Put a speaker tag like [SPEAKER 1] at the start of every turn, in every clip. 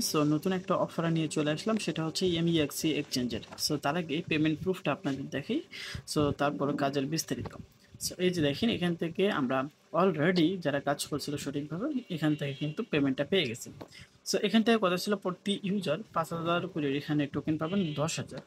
[SPEAKER 1] So নতুন একটা offer নিয়ে চলে আসলাম, সেটা হচ্ছে এমইএক্সি এক্সচেঞ্জের। সো তার আগে পেমেন্ট প্রুফটা আপনাদের দেখি, সো তারপর কাজের বিস্তারিত। সো এই যে দেখেন, এখান থেকে আমরা অলরেডি যারা কাজ করছিল সঠিকভাবে এখান থেকে কিন্তু পেমেন্টটা পেয়ে গেছি। সো এখান থেকে কথা ছিল প্রতি ইউজার 5,000 করে এখানে টোকেন পাবেন 10,000।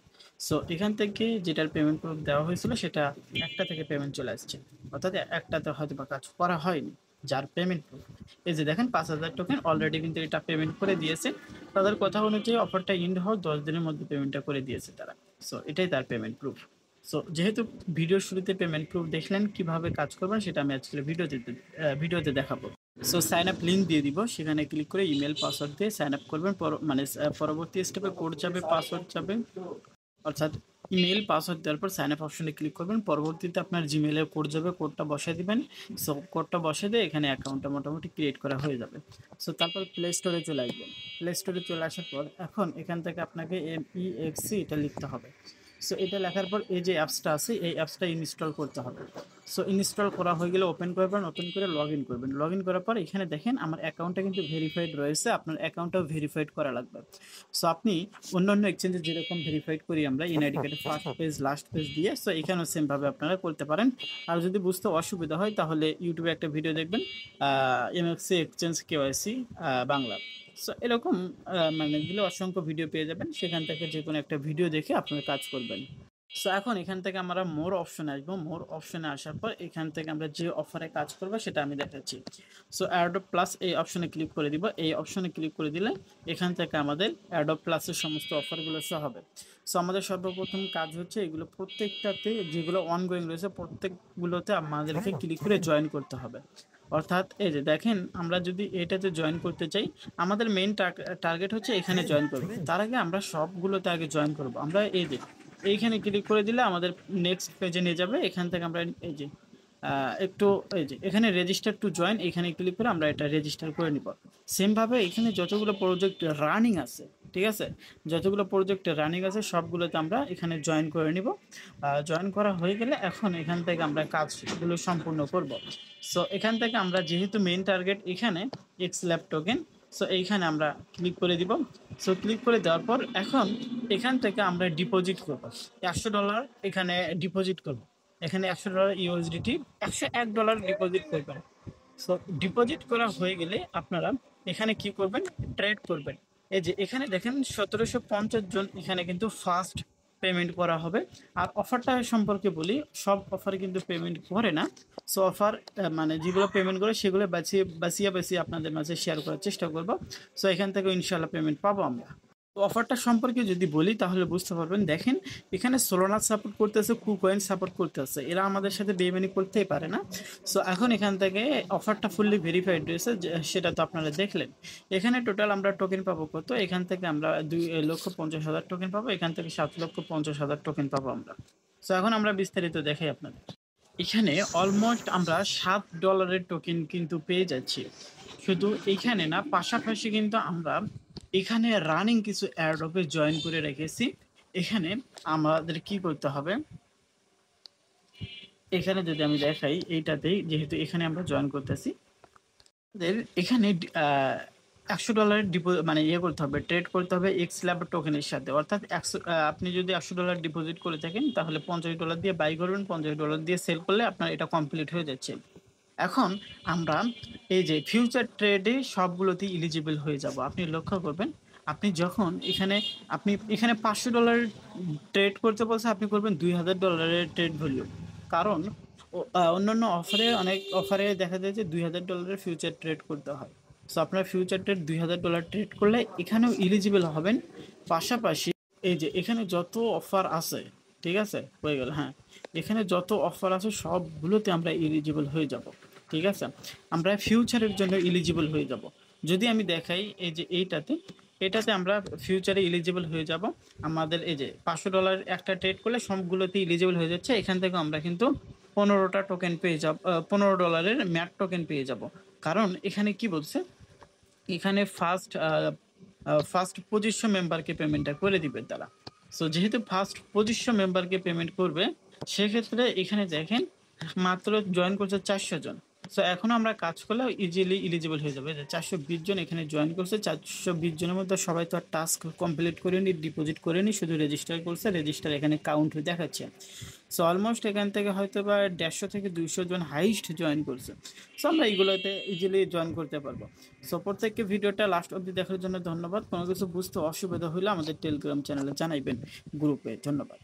[SPEAKER 1] সো এখান থেকে যেটার পেমেন্ট প্রুফ দেওয়া হয়েছিল সেটা একটা থেকে পেমেন্ট চলে আসছে, অর্থাৎ একটাতে হয়তো বা কাজ করা হয়নি। যার পেমেন্ট প্রুফ এই যে দেখেন 5,000 টোকেন অলরেডি কিন্তু এটা পেমেন্ট করে দিয়েছে। তাদের কথা অনুযায়ী অফারটা ইন্ড হওয়ার 10 দিনের মধ্যে পেমেন্টটা করে দিয়েছে তারা। সো এটাই তার পেমেন্ট প্রুফ। সো যেহেতু ভিডিওর শুরুতে পেমেন্ট প্রুফ দেখলেন, কিভাবে কাজ করবেন সেটা আমি আজকে ভিডিওতে দেখাবো। সো সাইন আপ লিঙ্ক দিয়ে দিব, সেখানে ক্লিক করে ইমেল পাসওয়ার্ড দিয়ে সাইন আপ করবেন। মানে পরবর্তী স্টেপে কোড যাবে, পাসওয়ার্ড যাবে, অর্থাৎ ইমেল পাসওয়ার্ড দেওয়ার পর সাইন আপ অপশনে ক্লিক করবেন। পরবর্তীতে আপনার জিমেলে কোড যাবে, কোডটা বসায় দিবেন। সো কোডটা বসে দিয়ে এখানে অ্যাকাউন্টটা মোটামুটি ক্রিয়েট করা হয়ে যাবে। সো তারপর প্লে স্টোরে চলে আসবেন। প্লে স্টোরে চলে আসার পর এখন এখান থেকে আপনাকে এমইএক্সি এটা লিখতে হবে। সো এটা লেখার পর এই যে অ্যাপসটা আছে এই অ্যাপসটা ইনস্টল করতে হবে। সো ইনস্টল করা হয়ে গেলে ওপেন করবেন, ওপেন করে লগ ইন করবেন। লগ ইন করার পর এখানে দেখেন আমার অ্যাকাউন্টটা কিন্তু ভেরিফাইড রয়েছে, আপনার অ্যাকাউন্টটাও ভেরিফাইড করা লাগবে। সো আপনি অন্যান্য এক্সচেঞ্জে যেরকম ভেরিফাইড করি আমরা এনআইডি কার্ডে ফার্স্ট পেজ লাস্ট পেজ দিয়ে, সো এখানেও সেমভাবে আপনারা করতে পারেন। আর যদি বুঝতে অসুবিধা হয় তাহলে ইউটিউবে একটা ভিডিও দেখবেন, এমএক্সি এক্সচেঞ্জ কেওয়াইসি বাংলা। সো এরকম মানে দিলে অসংখ্য ভিডিও পেয়ে যাবেন, সেখান থেকে যে কোনো একটা ভিডিও দেখে আপনারা কাজ করবেন। সো এখন এখান থেকে আমরা মোর অপশনে আসবো। মোর অপশনে আসার পর এখান থেকে আমরা যে অফারে কাজ করবো সেটা আমি দেখাচ্ছি। সো অ্যাডপ প্লাস এই অপশনে ক্লিক করে দিব। এই অপশনে ক্লিক করে দিলে এখান থেকে আমাদের অ্যাডপ প্লাসের সমস্ত অফারগুলো শো হবে। সো আমাদের সর্বপ্রথম কাজ হচ্ছে এগুলো প্রত্যেকটাতে যেগুলো অনগোয়িং রয়েছে প্রত্যেকগুলোতে আমাদেরকে ক্লিক করে জয়েন করতে হবে। অর্থাৎ এই যে দেখেন, আমরা যদি এটাতে জয়েন করতে চাই, আমাদের মেইন টার্গেট হচ্ছে এখানে জয়েন করবে। তার আগে আমরা সবগুলোতে আগে জয়েন করব। আমরা এই যে এইখানে ক্লিক করে দিলে আমাদের নেক্সট পেজে নিয়ে যাবে। এখান থেকে আমরা এই যে একটু এই যে এখানে রেজিস্টার টু জয়েন, এখানে ক্লিক করে আমরা এটা রেজিস্টার করে নিব। সেমভাবে এখানে যতগুলো প্রজেক্ট রানিং আছে, ঠিক আছে, যতগুলো প্রজেক্ট রানিং আছে সবগুলোতে আমরা এখানে জয়েন করে নিব। জয়েন করা হয়ে গেলে এখন এখান থেকে আমরা কাজগুলো সম্পূর্ণ করব। সো এখান থেকে আমরা যেহেতু মেইন টার্গেট এখানে এক্স ল্যাব টোকেন, সো এইখানে আমরা ক্লিক করে দিব। সো ক্লিক করে দেওয়ার পর এখন এখান থেকে আমরা ডিপোজিট করব $100, এখানে ডিপোজিট করব। এখানে $100 ইউএসডিটি, $101 ডিপোজিট করবেন। সো ডিপোজিট করা হয়ে গেলে আপনারা এখানে কি করবেন, ট্রেড করবেন। এই যে এখানে দেখেন 1750 জন এখানে কিন্তু ফার্স্ট পেমেন্ট করা হবে। আর অফারটা সম্পর্কে বলি, সব অফারে কিন্তু পেমেন্ট করে না। সো অফার মানে যেগুলো পেমেন্ট করে সেগুলো বাছিয়ে আপনাদের মাঝে শেয়ার করার চেষ্টা করব। সো এখান থেকে ইনশাল্লাহ পেমেন্ট পাবো আমরা। তো অফারটা সম্পর্কে যদি বলি তাহলে বুঝতে পারবেন। দেখেন এখানে সোলানা সাপোর্ট করতেছে, কুকয়েন সাপোর্ট করতেছে, এরা আমাদের সাথে বেইমানি করতেই পারে না। সো এখন এখান থেকে অফারটা ফুললি ভেরিফাইড রয়েছে, সেটা তো আপনারা দেখলেন। এখানে টোটাল আমরা টোকেন পাবো কত, এখান থেকে আমরা 2,50,000 টোকেন পাবো, এখান থেকে 7,50,000 টোকেন পাবো আমরা। সো এখন আমরা বিস্তারিত দেখাই আপনাদের। এখানে অলমোস্ট আমরা $7 টোকেন কিন্তু পেয়ে যাচ্ছি। শুধু এখানে না, পাশাপাশি কিন্তু আমরা এখানে রানিং কিছু এয়ারড্রপে জয়েন করে রেখেছি। এখানে আমাদের কি করতে হবে, এখানে যদি আমি দেখাই এইটাতেই, যেহেতু এখানে আমরা জয়েন করতেছি, এখানে $100 মানে ইয়ে করতে হবে, ট্রেড করতে হবে এক্স ল্যাব টোকেনের সাথে। অর্থাৎ আপনি যদি $100 ডিপোজিট করে থাকেন তাহলে $50 দিয়ে বাই করবেন, $50 দিয়ে সেল করলে আপনার এটা কমপ্লিট হয়ে যাচ্ছে। এখন আমরা এই যে ফিউচার ট্রেডে সবগুলোতেই ইলিজিবল হয়ে যাব। আপনি লক্ষ্য করবেন, আপনি যখন আপনি এখানে $500 ট্রেড করতে বলছে, আপনি করবেন $2,000 ট্রেড ভলিউম। কারণ অন্যান্য অনেক অফারে দেখা যায় যে $2,000 ফিউচার ট্রেড করতে হয়। সো আপনার ফিউচার ট্রেড $2,000 ট্রেড করলে এখানেও ইলিজিবল হবেন। পাশাপাশি এই যে এখানে যত অফার আছে, ঠিক আছে, হয়ে গেল, হ্যাঁ, এখানে যত অফার আছে সবগুলোতে আমরা ইলিজিবল হয়ে যাব। ঠিক আছে, আমরা ফিউচারের জন্য ইলিজিবল হয়ে যাব। যদি আমি দেখাই এই যে এটাতে আমরা ফিউচারে ইলিজিবল হয়ে যাব। আমাদের এই যে $500 একটা ট্রেড করলে সবগুলোতে ইলিজিবল হয়ে যাচ্ছে। এখান থেকে আমরা কিন্তু 15টা টোকেন পেয়ে যাব, $15 ম্যাট টোকেন পেয়ে যাব। কারণ এখানে কি বলছে, এখানে ফার্স্ট 2500 মেম্বারকে পেমেন্টটা করে দিবে তারা। সো যেহেতু ফার্স্ট 2500 মেম্বারকে পেমেন্ট করবে, সেক্ষেত্রে এখানে দেখেন মাত্র জয়েন করছে 400 জন। সো এখন আমরা কাজ করলে ইজিলি এলিজিবল হয়ে যাবে। যে 420 জন এখানে জয়েন করছে, 420 জনের মধ্যে সবাই তো আর টাস্ক কমপ্লিট করেনি, ডিপোজিট করেনি, শুধু রেজিস্টার করছে, রেজিস্টার এখানে কাউন্ট হয়ে দেখাচ্ছে। সো অলমোস্ট এখান থেকে হয়তো বা 150 থেকে 200 জন হাইস্ট জয়েন করছে। সো আমরা এইগুলোতে ইজিলি জয়েন করতে পারবো। সো প্রত্যেককে ভিডিওটা লাস্ট অবধি দেখার জন্য ধন্যবাদ। কোনো কিছু বুঝতে অসুবিধা হলে আমাদের টেলিগ্রাম চ্যানেলে জানাইবেন, গ্রুপে। ধন্যবাদ।